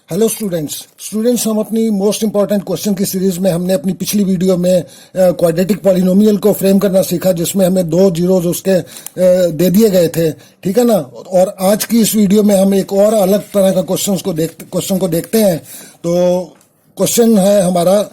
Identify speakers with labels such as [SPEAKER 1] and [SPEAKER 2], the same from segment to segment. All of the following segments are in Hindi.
[SPEAKER 1] हेलो स्टूडेंट्स हम अपनी मोस्ट इंपॉर्टेंट क्वेश्चन की सीरीज में हमने अपनी पिछली वीडियो में क्वाड्रेटिक पॉलिनोमियल को फ्रेम करना सीखा, जिसमें हमें दो जीरोज उसके दे दिए गए थे। ठीक है ना। और आज की इस वीडियो में हम एक और अलग तरह का क्वेश्चन को देखते हैं। तो क्वेश्चन है हमारा,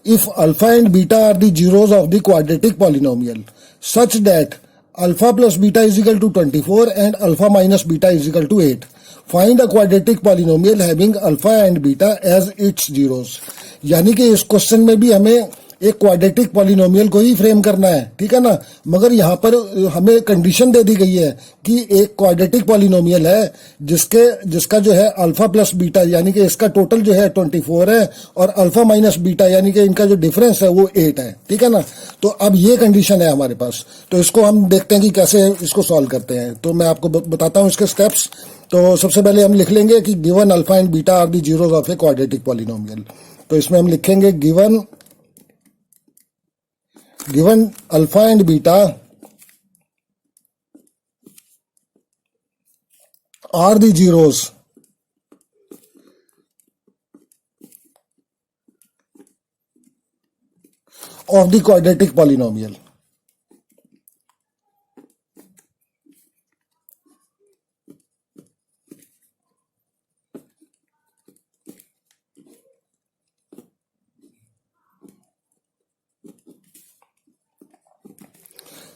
[SPEAKER 1] if alpha and beta are the zeros of the quadratic polynomial such that alpha plus beta is equal to 24 and alpha minus beta is equal to 8, find a quadratic polynomial having alpha and beta as its zeros. यानी कि इस क्वेश्चन में भी हमें एक क्वाड्रेटिक पॉलिनोमियल को ही फ्रेम करना है। ठीक है ना। मगर यहाँ पर हमें कंडीशन दे दी गई है कि एक क्वाड्रेटिक पॉलिनोमियल है जिसका जो है अल्फा प्लस बीटा यानी कि इसका टोटल जो है 24 है और अल्फा माइनस बीटा यानी कि इनका जो डिफरेंस है वो 8 है। ठीक है ना। तो अब ये कंडीशन है हमारे पास, तो इसको हम देखते हैं कि कैसे इसको सॉल्व करते हैं। तो मैं आपको बताता हूँ इसके स्टेप्स। तो सबसे पहले हम लिख लेंगे कि given alpha and beta are the zeros of a quadratic polynomial. तो इसमें हम लिखेंगे given alpha and beta are the zeros of the quadratic polynomial.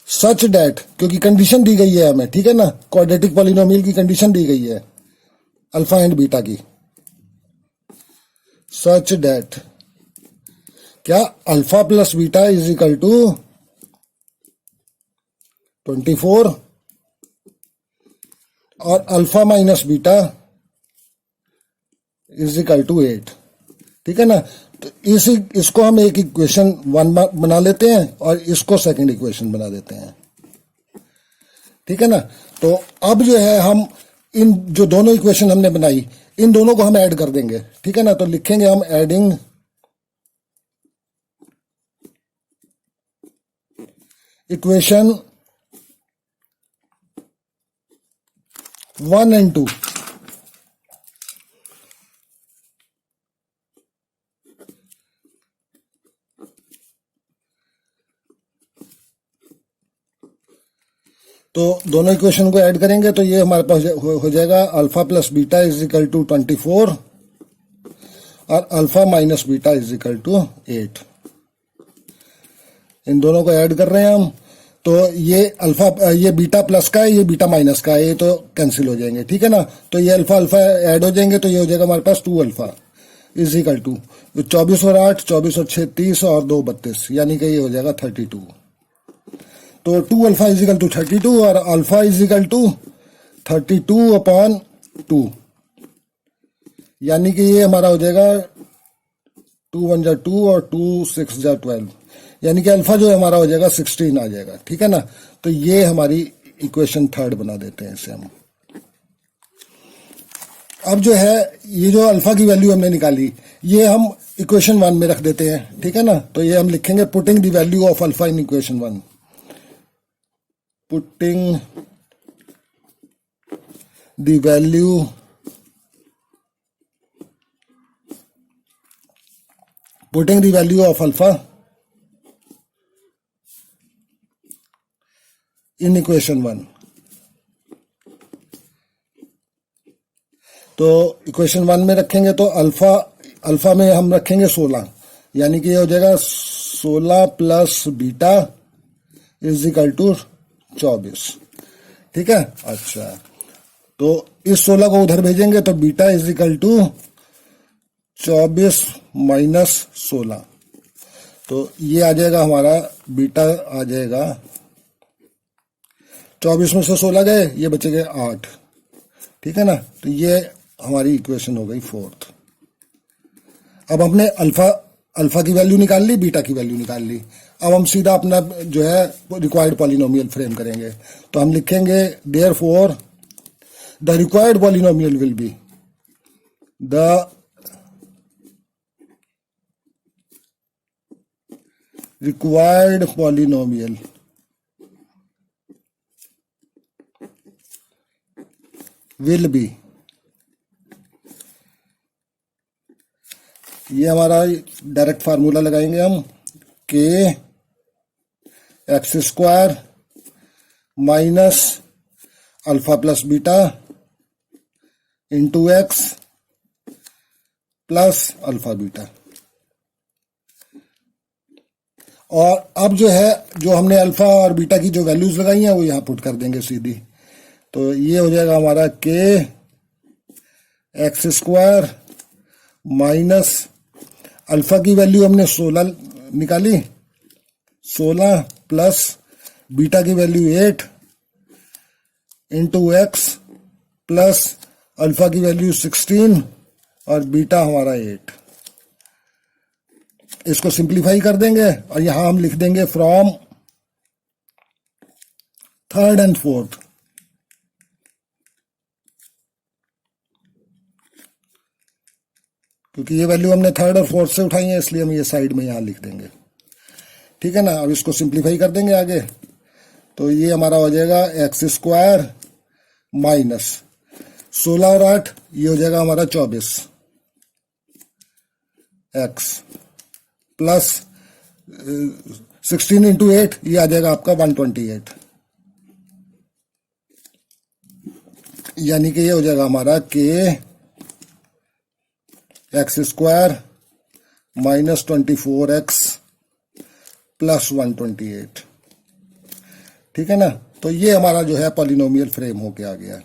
[SPEAKER 1] Such that, क्योंकि कंडीशन दी गई है हमें। ठीक है ना। क्वाड्रेटिक पॉलिनोमियल की कंडीशन दी गई है अल्फा एंड बीटा की। सच डैट क्या alpha plus beta is equal to 24 और alpha minus beta is equal to 8। ठीक है ना। तो इसको हम एक इक्वेशन 1 बना लेते हैं और इसको सेकंड इक्वेशन बना देते हैं। ठीक है ना। तो अब जो है हम इन जो दोनों इक्वेशन हमने बनाई इन दोनों को हम ऐड कर देंगे। ठीक है ना। तो लिखेंगे हम एडिंग इक्वेशन 1 एंड 2। तो दोनों इक्वेशन को ऐड करेंगे तो ये हमारे पास हो जाएगा alpha plus beta is equal to 24 और alpha minus beta is equal to 8। इन दोनों को ऐड कर रहे हैं हम। तो ये बीटा प्लस का है, ये बीटा माइनस का है, ये तो कैंसिल हो जाएंगे। ठीक है ना। तो ये अल्फा अल्फा ऐड हो जाएंगे तो ये हो जाएगा हमारे पास 2 अल्फा इज इक्वल टू 24 और 8, 24 और 6 30 और 2 32, यानी कि ये हो जाएगा 32। तो 2 अल्फा इज इक्वल टू 32 और alpha is equal to 32 upon 2, यानी कि ये हमारा हो जाएगा 2 1 जा 2 और 2 6 जा 12, यानी कि अल्फा जो हमारा हो जाएगा 16 आ जाएगा। ठीक है ना। तो ये हमारी इक्वेशन 3 बना देते हैं इसे हम। अब जो है ये जो अल्फा की वैल्यू हमने निकाली ये हम इक्वेशन 1 में रख देते हैं। ठीक है ना। तो ये हम लिखेंगे putting the value of alpha in equation 1। putting the value of alpha in equation 1। तो इक्वेशन 1 में रखेंगे तो अल्फा में हम रखेंगे 16, यानी कि ये हो जाएगा 16 plus beta is equal to 24। ठीक है। अच्छा, तो इस 16 को उधर भेजेंगे तो beta is equal to 24 minus 16। तो ये आ जाएगा हमारा बीटा आ जाएगा 24 में से 16 गए, ये बचे गए 8। ठीक है ना। तो ये हमारी इक्वेशन हो गई 4th। अब हमने अल्फा की वैल्यू निकाल ली, बीटा की वैल्यू निकाल ली। अब हम सीधा अपना जो है रिक्वायर्ड पॉलिनोमियल फ्रेम करेंगे। तो हम लिखेंगे therefore the required polynomial will be the required polynomial will be ये हमारा डायरेक्ट फार्मूला लगाएंगे हम, के x square minus alpha plus beta into x plus alpha beta. और अब जो है, जो हमने अल्फा और बीटा की जो वैल्यूज लगाई हैं वो यहां पुट कर देंगे सीधी। तो ये हो जाएगा हमारा के एक्स स्क्वायर माइनस अल्फा की वैल्यू हमने 16 निकाली, 16 प्लस बीटा की value 8 into x plus alpha की वैल्यू 16 और बीटा हमारा 8। इसको सिंप्लीफाई कर देंगे और यहां हम लिख देंगे फ्रॉम थर्ड एंड फोर्थ। क्योंकि ये वैल्यू हमने थर्ड और फोर्थ से उठाई है, इसलिए हम ये साइड में यहां लिख देंगे। ठीक है ना। अब इसको सिंप्लीफाई कर देंगे आगे। तो ये हमारा हो जाएगा एक्स स्क्वायर माइनस 16 और 8, ये हो जाएगा हमारा 24 एक्स प्लस 16 इंटू 8, ये आ जाएगा आपका 128। यानी कि ये हो जाएगा हमारा के x square minus 24 x plus 128। ठीक है ना। तो ये हमारा जो है पॉलिनोमियल फ्रेम होके आ गया।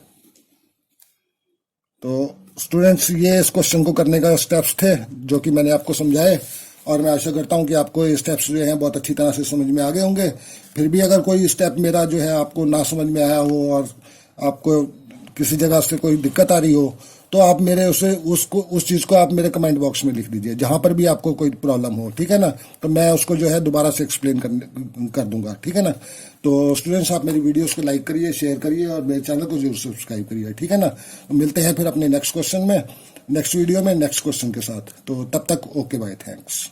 [SPEAKER 1] तो स्टूडेंट्स, ये इस क्वेश्चन को करने का स्टेप्स थे जो कि मैंने आपको समझाए, और मैं आशा करता हूं कि आपको ये स्टेप्स जो हैं बहुत अच्छी तरह से समझ में आ गए होंगे। फिर भी अगर कोई स्टेप मेरा जो है आपको ना समझ में आया हो और आपको किसी जगह से कोई दिक्कत आ रही हो, तो आप मेरे उस चीज़ को आप मेरे कमेंट बॉक्स में लिख दीजिए, जहां पर भी आपको कोई प्रॉब्लम हो। ठीक है ना। तो मैं उसको जो है दोबारा से एक्सप्लेन कर दूंगा। ठीक है ना। तो स्टूडेंट्स, आप मेरी वीडियोस को लाइक करिए, शेयर करिए और मेरे चैनल को जरूर सब्सक्राइब करिए। ठीक है ना। तो मिलते हैं फिर अपने नेक्स्ट क्वेश्चन में, नेक्स्ट वीडियो में, नेक्स्ट क्वेश्चन के साथ। तो तब तक ओके बाय, थैंक्स।